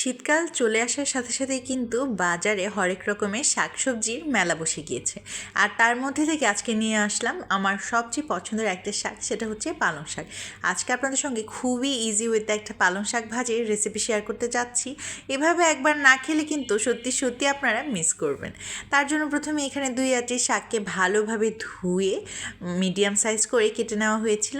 শীতকাল চলে আসার সাথে সাথেই কিন্তু বাজারে হরেক রকমের শাকসবজির মেলা বসে গিয়েছে। আর তার মধ্যে থেকে আজকে নিয়ে আসলাম আমার সবচেয়ে পছন্দের একটা শাক, সেটা হচ্ছে পালং শাক। আজকে আপনাদের সঙ্গে খুবই ইজি ওয়েতে একটা পালং শাক ভাজির রেসিপি শেয়ার করতে যাচ্ছি। এভাবে একবার না খেলে কিন্তু সত্যি সত্যি আপনারা মিস করবেন। তার জন্য প্রথমে এখানে 2 আটি শাককে ভালোভাবে ধুয়ে মিডিয়াম সাইজ করে কেটে নেওয়া হয়েছিল।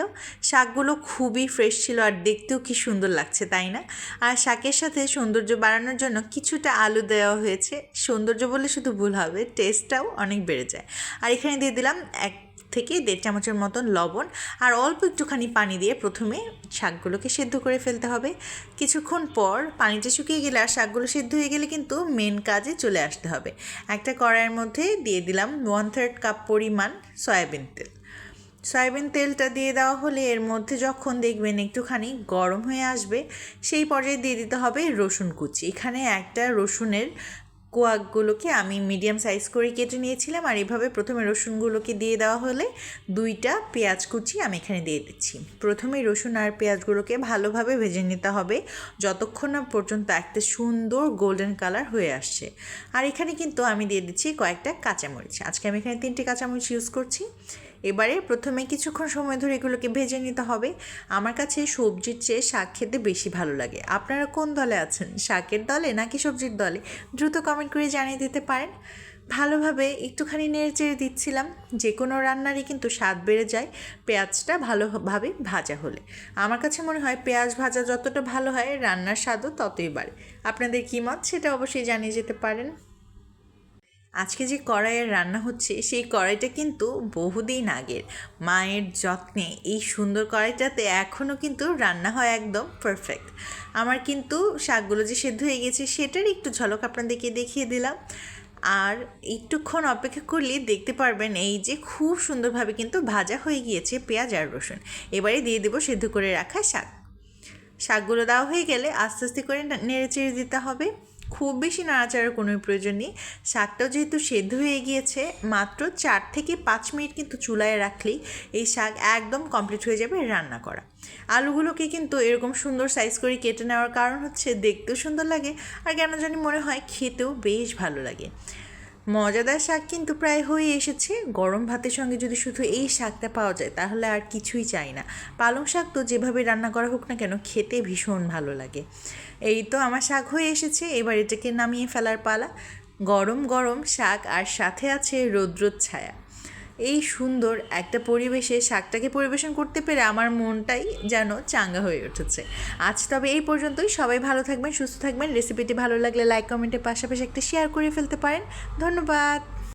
শাকগুলো খুবই ফ্রেশ ছিল আর দেখতেও কি সুন্দর লাগছে, তাই না? আর শাকের সাথে সৌন্দর্য বাড়ানোর জন্য কিছুটা আলু দেওয়া হয়েছে। সৌন্দর্য বলে শুধু ভুল হবে, টেস্টটাও অনেক বেড়ে যায়। আর এখানে দিয়ে দিলাম 1 থেকে 1.5 চামচের মতন লবণ আর অল্প একটুখানি পানি দিয়ে প্রথমে শাকগুলোকে সেদ্ধ করে ফেলতে হবে। কিছুক্ষণ পর পানিটা শুকিয়ে গেলে আর শাকগুলো সেদ্ধ হয়ে গেলে কিন্তু মেন কাজে চলে আসতে হবে। একটা কড়াইয়ের মধ্যে দিয়ে দিলাম 1/3 কাপ পরিমাণ সয়াবিন তেল। সয়াবিন তেলটা দিয়ে দেওয়া হলে এর মধ্যে যখন দেখবেন একটুখানি গরম হয়ে আসবে, সেই পর্যায়ে দিয়ে দিতে হবে রসুন কুচি। এখানে একটা রসুনের কোয়াগুলোকে আমি মিডিয়াম সাইজ করে কেটে নিয়েছিলাম। আর এভাবে প্রথমে রসুনগুলোকে দিয়ে দেওয়া হলে 2টা পেঁয়াজ কুচি আমি এখানে দিয়ে দিচ্ছি। প্রথমে রসুন আর পেঁয়াজগুলোকে ভালোভাবে ভেজে নিতে হবে যতক্ষণ না পর্যন্ত একটা সুন্দর গোল্ডেন কালার হয়ে আসছে। আর এখানে কিন্তু আমি দিয়ে দিচ্ছি কয়েকটা কাঁচামরিচ। আজকে আমি এখানে 3টে কাঁচামরিচ ইউজ করছি। এবারে প্রথমে কিছুক্ষণ সময় ধরে এগুলোকে ভেজে নিতে হবে। আমার কাছে সবজির চেয়ে শাক খেতে বেশি ভালো লাগে। আপনারা কোন দলে আছেন, শাকের দলে নাকি সবজির দলে? দ্রুত কমেন্ট করে জানিয়ে দিতে পারেন। ভালোভাবে একটুখানি নেড়ে চেড়ে দিচ্ছিলাম। যে কোনো রান্নারই কিন্তু স্বাদ বেড়ে যায় পেঁয়াজটা ভালোভাবে ভাজা হলে। আমার কাছে মনে হয় পেঁয়াজ ভাজা যতটা ভালো হয় রান্নার স্বাদও ততই বাড়ে। আপনাদের কী মত সেটা অবশ্যই জানিয়ে যেতে পারেন। আজকে যে কড়াইয়ের রান্না হচ্ছে সেই কড়াইটা কিন্তু বহুদিন আগের। মায়ের যত্নে এই সুন্দর কড়াইটাতে এখনও কিন্তু রান্না হয় একদম পারফেক্ট। আমার কিন্তু শাকগুলো যে সেদ্ধ হয়ে গেছে সেটার একটু ঝলক আপনাদেরকে দেখিয়ে দিলাম। আর একটুক্ষণ অপেক্ষা করলে দেখতে পারবেন এই যে খুব সুন্দরভাবে কিন্তু ভাজা হয়ে গিয়েছে পেঁয়াজ আর রসুন। এবারে দিয়ে দেবো সেদ্ধ করে রাখা শাক। শাকগুলো দেওয়া হয়ে গেলে আস্তে আস্তে করে নেড়ে চেড়ে দিতে হবে। খুব বেশি নাড়াচাড়ার কোনো প্রয়োজন নেই। শাকটাও যেহেতু সেদ্ধ হয়ে গিয়েছে, মাত্র 4 থেকে 5 মিনিট কিন্তু চুলায় রাখলেই এই শাক একদম কমপ্লিট হয়ে যাবে রান্না করা। আলুগুলোকে কিন্তু এরকম সুন্দর সাইজ করে কেটে নেওয়ার কারণ হচ্ছে দেখতেও সুন্দর লাগে আর কেন জানি মনে হয় খেতেও বেশ ভালো লাগে। মজাদার শাক কিন্তু প্রায় হয়ে এসেছে। গরম ভাতের সঙ্গে যদি শুধু এই শাকটা পাওয়া যায় তাহলে আর কিছুই চাই না। পালং শাক তো যেভাবে রান্না করা হোক না কেন খেতে ভীষণ ভালো লাগে। এই তো আমার শাক হয়ে এসেছে, এবার এটাকে নামিয়ে ফেলার পালা। গরম গরম শাক আর সাথে আছে রৌদ্রোর ছায়া। এই সুন্দর একটা পরিবেশে শাকটাকে পরিবেশন করতে পেরে আমার মনটাই যেন চাঙ্গা হয়ে উঠেছে। আজ তবে এই পর্যন্তই। সবাই ভালো থাকবেন, সুস্থ থাকবেন। রেসিপিটি ভালো লাগলে লাইক কমেন্টের পাশাপাশি একটা শেয়ার করে ফেলতে পারেন। ধন্যবাদ।